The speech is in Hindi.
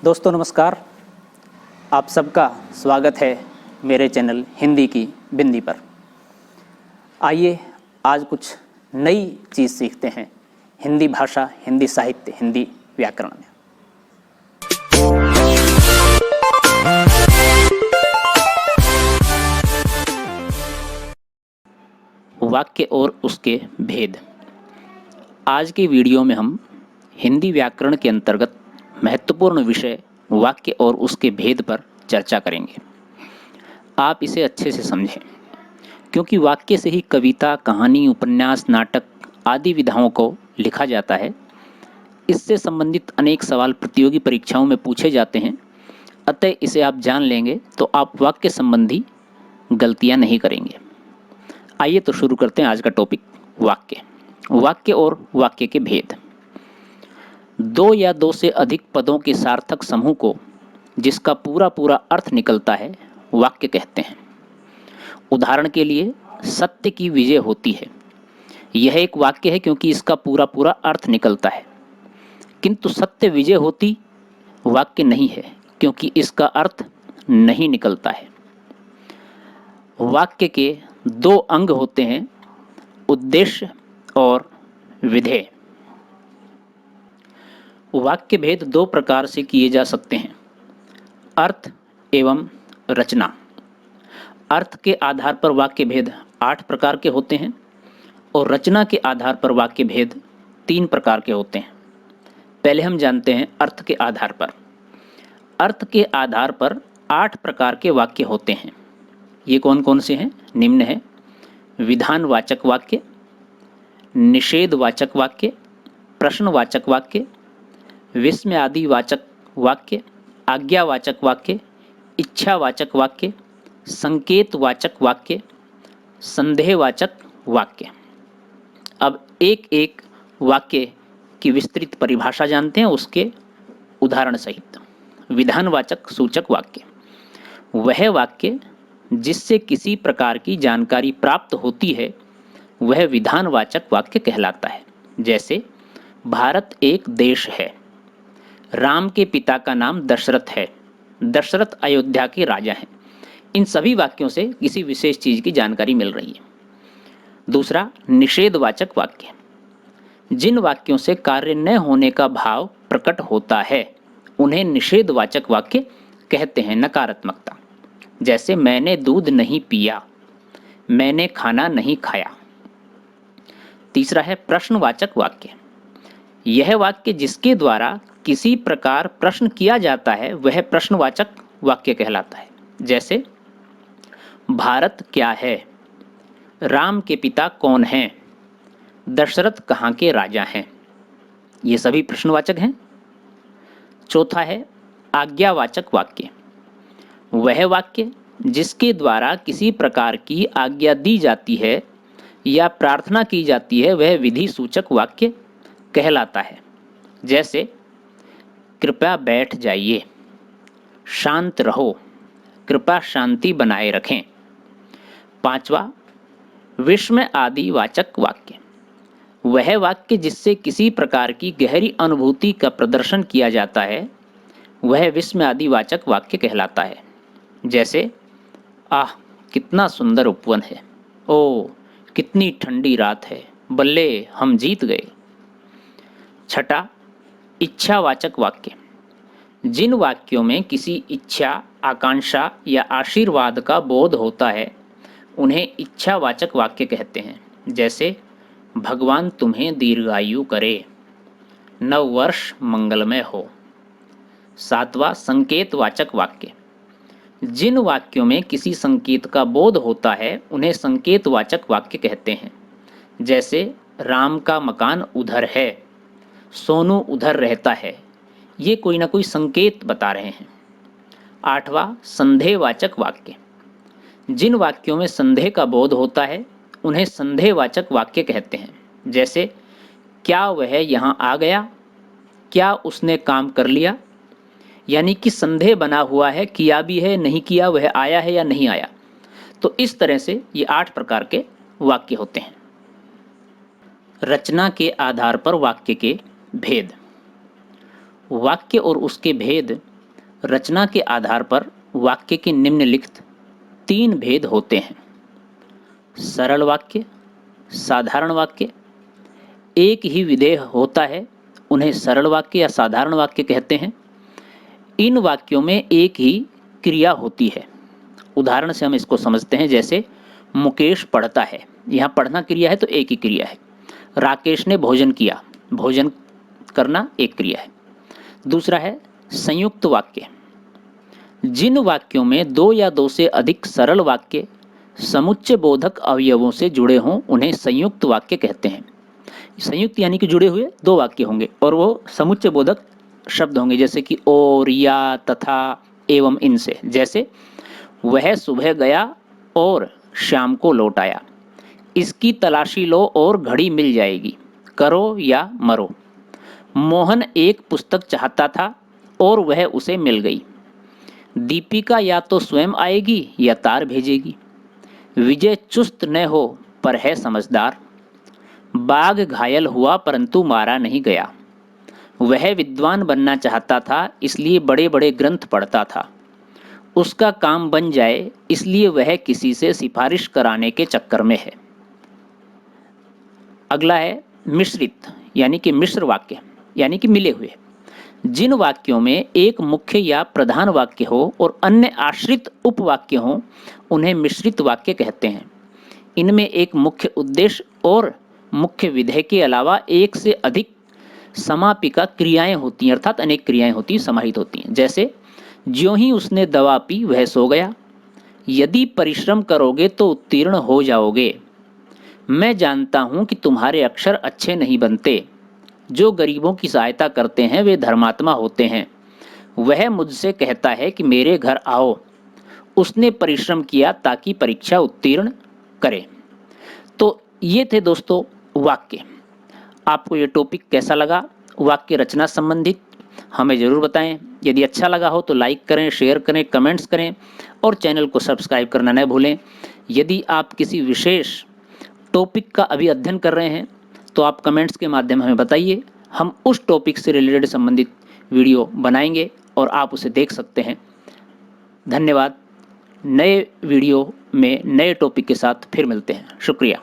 दोस्तों नमस्कार। आप सबका स्वागत है मेरे चैनल हिंदी की बिंदी पर। आइए आज कुछ नई चीज़ सीखते हैं हिंदी भाषा, हिंदी साहित्य, हिंदी व्याकरण में। वाक्य और उसके भेद। आज के वीडियो में हम हिंदी व्याकरण के अंतर्गत महत्वपूर्ण विषय वाक्य और उसके भेद पर चर्चा करेंगे। आप इसे अच्छे से समझें, क्योंकि वाक्य से ही कविता, कहानी, उपन्यास, नाटक आदि विधाओं को लिखा जाता है। इससे संबंधित अनेक सवाल प्रतियोगी परीक्षाओं में पूछे जाते हैं। अतः इसे आप जान लेंगे तो आप वाक्य संबंधी गलतियां नहीं करेंगे। आइए तो शुरू करते हैं आज का टॉपिक, वाक्य। वाक्य और वाक्य के भेद। दो या दो से अधिक पदों के सार्थक समूह को जिसका पूरा पूरा अर्थ निकलता है वाक्य कहते हैं। उदाहरण के लिए, सत्य की विजय होती है। यह एक वाक्य है क्योंकि इसका पूरा पूरा अर्थ निकलता है। किंतु सत्य विजय होती वाक्य नहीं है क्योंकि इसका अर्थ नहीं निकलता है। वाक्य के दो अंग होते हैं, उद्देश्य और विधेय। वाक्य भेद दो प्रकार से किए जा सकते हैं, अर्थ एवं रचना। अर्थ के आधार पर वाक्य भेद 8 प्रकार के होते हैं और रचना के आधार पर वाक्य भेद 3 प्रकार के होते हैं। पहले हम जानते हैं अर्थ के आधार पर। अर्थ के आधार पर 8 प्रकार के वाक्य होते हैं। ये कौन कौन से हैं? निम्न है: विधानवाचक वाक्य, निषेधवाचक वाक्य, प्रश्नवाचक वाक्य, विस्मयादिवाचक वाक्य, आज्ञावाचक वाक्य, इच्छावाचक वाक्य, संकेतवाचक वाक्य, संदेहवाचक वाक्य। अब एक एक वाक्य की विस्तृत परिभाषा जानते हैं, उसके उदाहरण सहित। विधानवाचक सूचक वाक्य वह वाक्य जिससे किसी प्रकार की जानकारी प्राप्त होती है वह विधानवाचक वाक्य कहलाता है। जैसे, भारत एक देश है, राम के पिता का नाम दशरथ है, दशरथ अयोध्या के राजा हैं। इन सभी वाक्यों से किसी विशेष चीज की जानकारी मिल रही है। दूसरा, निषेधवाचक वाक्य। जिन वाक्यों से कार्य न होने का भाव प्रकट होता है उन्हें निषेधवाचक वाक्य कहते हैं, नकारात्मकता। जैसे, मैंने दूध नहीं पिया, मैंने खाना नहीं खाया। तीसरा है प्रश्नवाचक वाक्य। यह वाक्य जिसके द्वारा किसी प्रकार प्रश्न किया जाता है वह प्रश्नवाचक वाक्य कहलाता है। जैसे, भारत क्या है, राम के पिता कौन हैं, दशरथ कहाँ के राजा हैं। ये सभी प्रश्नवाचक हैं। चौथा है आज्ञावाचक वाक्य। वह वाक्य जिसके द्वारा किसी प्रकार की आज्ञा दी जाती है या प्रार्थना की जाती है वह विधि सूचक वाक्य कहलाता है। जैसे, कृपया बैठ जाइए, शांत रहो, कृपया शांति बनाए रखें। पांचवा, विस्मय आदि वाचक वाक्य। वह वाक्य जिससे किसी प्रकार की गहरी अनुभूति का प्रदर्शन किया जाता है वह विस्मय आदि वाचक वाक्य कहलाता है। जैसे, आह कितना सुंदर उपवन है, ओह कितनी ठंडी रात है, बल्ले हम जीत गए। छठा, इच्छावाचक वाक्य। जिन वाक्यों में किसी इच्छा, आकांक्षा या आशीर्वाद का बोध होता है उन्हें इच्छावाचक वाक्य कहते हैं। जैसे, भगवान तुम्हें दीर्घायु करे, नव वर्ष मंगलमय हो। सातवां, संकेतवाचक वाक्य। जिन वाक्यों में किसी संकेत का बोध होता है उन्हें संकेतवाचक वाक्य कहते हैं। जैसे, राम का मकान उधर है, सोनू उधर रहता है। ये कोई ना कोई संकेत बता रहे हैं। आठवां, संदेहवाचक वाक्य। जिन वाक्यों में संदेह का बोध होता है उन्हें संदेहवाचक वाक्य कहते हैं। जैसे, क्या वह यहाँ आ गया, क्या उसने काम कर लिया। यानी कि संदेह बना हुआ है, किया भी है, नहीं किया, वह आया है या नहीं आया। तो इस तरह से ये 8 प्रकार के वाक्य होते हैं। रचना के आधार पर वाक्य के भेद। वाक्य और उसके भेद रचना के आधार पर वाक्य के निम्नलिखित 3 भेद होते हैं: सरल वाक्य, साधारण वाक्य। एक ही विधेय होता है, उन्हें सरल वाक्य या साधारण वाक्य कहते हैं। इन वाक्यों में एक ही क्रिया होती है। उदाहरण से हम इसको समझते हैं, जैसे मुकेश पढ़ता है, यहाँ पढ़ना क्रिया है तो एक ही क्रिया है। राकेश ने भोजन किया, भोजन करना एक क्रिया है। दूसरा है संयुक्त वाक्य। जिन वाक्यों में 2 या 2 से अधिक सरल वाक्य समुच्चय बोधक अवयवों से जुड़े हों, उन्हें संयुक्त वाक्य कहते हैं। संयुक्त यानी कि जुड़े हुए 2 वाक्य होंगे और वो समुच्चय बोधक शब्द होंगे, जैसे कि और, या, तथा, एवं, इनसे। जैसे वह सुबह गया और शाम को लौट आया। इसकी तलाशी लो और घड़ी मिल जाएगी। करो या मरो। मोहन एक पुस्तक चाहता था और वह उसे मिल गई। दीपिका या तो स्वयं आएगी या तार भेजेगी। विजय चुस्त न हो पर है समझदार। बाघ घायल हुआ परंतु मारा नहीं गया। वह विद्वान बनना चाहता था, इसलिए बड़े बड़े ग्रंथ पढ़ता था। उसका काम बन जाए इसलिए वह किसी से सिफारिश कराने के चक्कर में है। अगला है मिश्रित यानी कि मिश्र वाक्य, यानी कि मिले हुए। जिन वाक्यों में एक मुख्य या प्रधान वाक्य हो और अन्य आश्रित उपवाक्य हों, उन्हें मिश्रित वाक्य कहते हैं। इनमें एक मुख्य उद्देश्य और मुख्य विधेय के अलावा एक से अधिक समापिका क्रियाएं होती हैं, अर्थात अनेक क्रियाएं होती हैं, समाहित होती हैं। जैसे ज्यों ही उसने दवा पी वह सो गया। यदि परिश्रम करोगे तो उत्तीर्ण हो जाओगे। मैं जानता हूं कि तुम्हारे अक्षर अच्छे नहीं बनते। जो गरीबों की सहायता करते हैं वे धर्मात्मा होते हैं। वह मुझसे कहता है कि मेरे घर आओ। उसने परिश्रम किया ताकि परीक्षा उत्तीर्ण करे। तो ये थे दोस्तों वाक्य। आपको ये टॉपिक कैसा लगा, वाक्य रचना संबंधित, हमें ज़रूर बताएं। यदि अच्छा लगा हो तो लाइक करें, शेयर करें, कमेंट्स करें और चैनल को सब्सक्राइब करना न भूलें। यदि आप किसी विशेष टॉपिक का अभी अध्ययन कर रहे हैं तो आप कमेंट्स के माध्यम हमें बताइए। हम उस टॉपिक से रिलेटेड संबंधित वीडियो बनाएंगे और आप उसे देख सकते हैं। धन्यवाद। नए वीडियो में नए टॉपिक के साथ फिर मिलते हैं। शुक्रिया।